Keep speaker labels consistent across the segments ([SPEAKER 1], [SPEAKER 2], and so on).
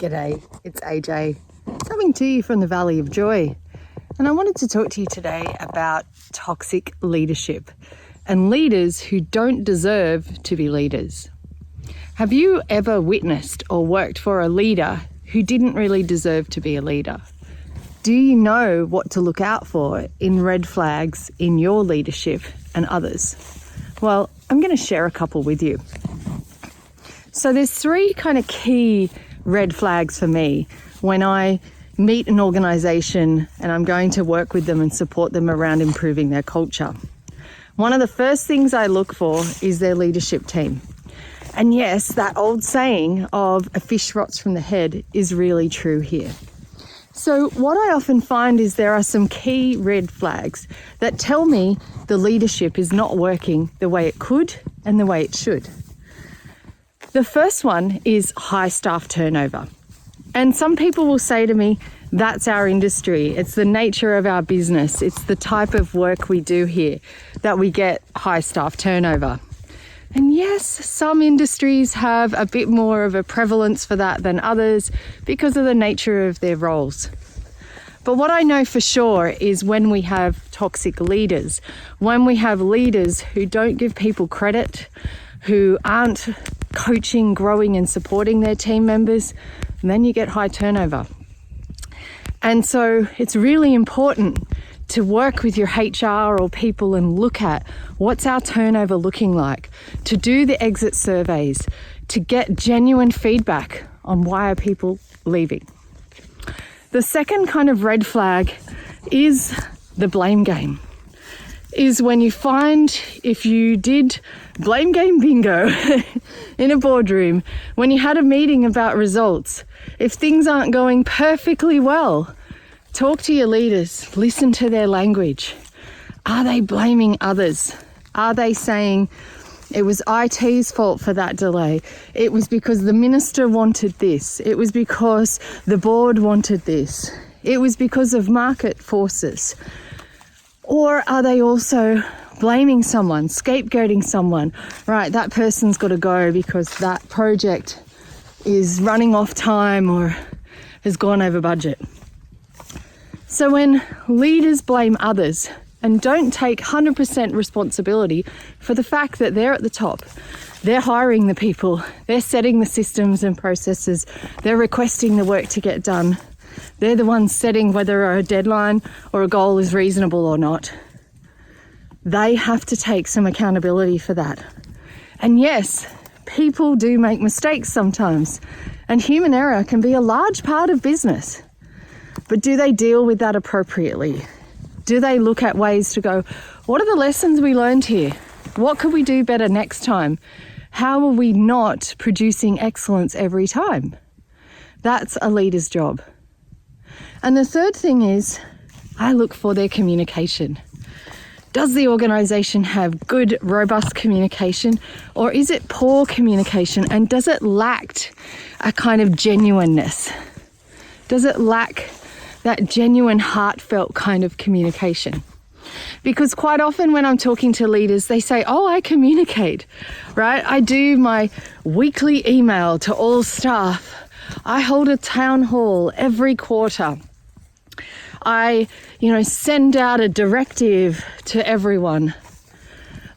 [SPEAKER 1] G'day, it's AJ, coming to you from the Valley of Joy. And I wanted to talk to you today about toxic leadership and leaders who don't deserve to be leaders. Have you ever witnessed or worked for a leader who didn't really deserve to be a leader? Do you know what to look out for in red flags in your leadership and others? Well, I'm going to share a couple with you. So there's three kind of key red flags for me when I meet an organisation and I'm going to work with them and support them around improving their culture. One of the first things I look for is their leadership team. And yes, that old saying of a fish rots from the head is really true here. So what I often find is there are some key red flags that tell me the leadership is not working the way it could and the way it should. The first one is high staff turnover. And some people will say to me, that's our industry. It's the nature of our business. It's the type of work we do here that we get high staff turnover. And yes, some industries have a bit more of a prevalence for that than others because of the nature of their roles. But what I know for sure is when we have toxic leaders, when we have leaders who don't give people credit, who aren't coaching, growing and supporting their team members, and then you get high turnover. And so it's really important to work with your HR or people and look at what's our turnover looking like, to do the exit surveys, to get genuine feedback on why are people leaving. The second kind of red flag is the blame game. Is when you find if you did blame game bingo in a boardroom, when you had a meeting about results, if things aren't going perfectly well, talk to your leaders, listen to their language. Are they blaming others? Are they saying it was IT's fault for that delay? It was because the minister wanted this. It was because the board wanted this. It was because of market forces. Or are they also blaming someone, scapegoating someone? Right, that person's got to go because that project is running off time or has gone over budget. So when leaders blame others and don't take 100% responsibility for the fact that they're at the top, they're hiring the people, they're setting the systems and processes, they're requesting the work to get done, they're the ones setting whether a deadline or a goal is reasonable or not. They have to take some accountability for that. And yes, people do make mistakes sometimes, and human error can be a large part of business. But do they deal with that appropriately? Do they look at ways to go, what are the lessons we learned here? What could we do better next time? How are we not producing excellence every time? That's a leader's job. And the third thing is, I look for their communication. Does the organisation have good, robust communication, or is it poor communication, and does it lack a kind of genuineness? Does it lack that genuine, heartfelt kind of communication? Because quite often when I'm talking to leaders, they say, oh, I communicate, right? I do my weekly email to all staff. I hold a town hall every quarter. I, send out a directive to everyone.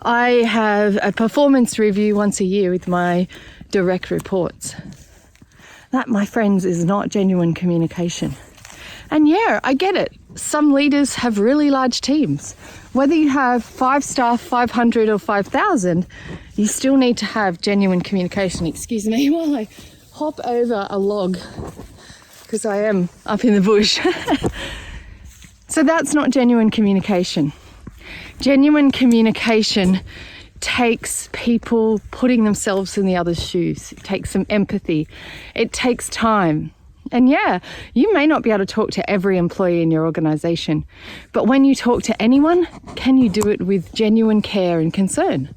[SPEAKER 1] I have a performance review once a year with my direct reports. That, my friends, is not genuine communication. And yeah, I get it. Some leaders have really large teams. Whether you have 5 staff, 500 or 5,000, you still need to have genuine communication. Excuse me while I hop over a log because I am up in the bush. So that's not genuine communication. Genuine communication takes people putting themselves in the other's shoes. It takes some empathy. It takes time. And yeah, you may not be able to talk to every employee in your organisation, but when you talk to anyone, can you do it with genuine care and concern?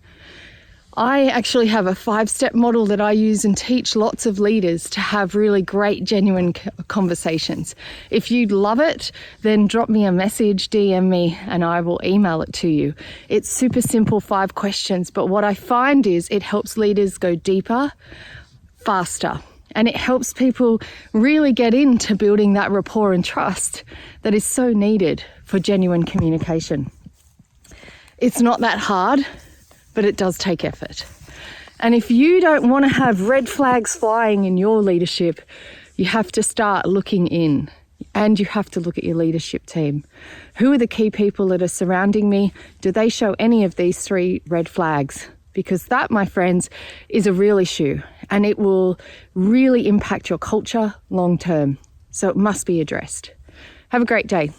[SPEAKER 1] I actually have a 5-step model that I use and teach lots of leaders to have really great, genuine conversations. If you'd love it, then drop me a message, DM me, and I will email it to you. It's super simple, 5 questions, but what I find is it helps leaders go deeper, faster. And it helps people really get into building that rapport and trust that is so needed for genuine communication. It's not that hard, but it does take effort. And if you don't want to have red flags flying in your leadership, you have to start looking in, and you have to look at your leadership team. Who are the key people that are surrounding me? Do they show any of these 3 red flags? Because that, my friends, is a real issue, and it will really impact your culture long term. So it must be addressed. Have a great day.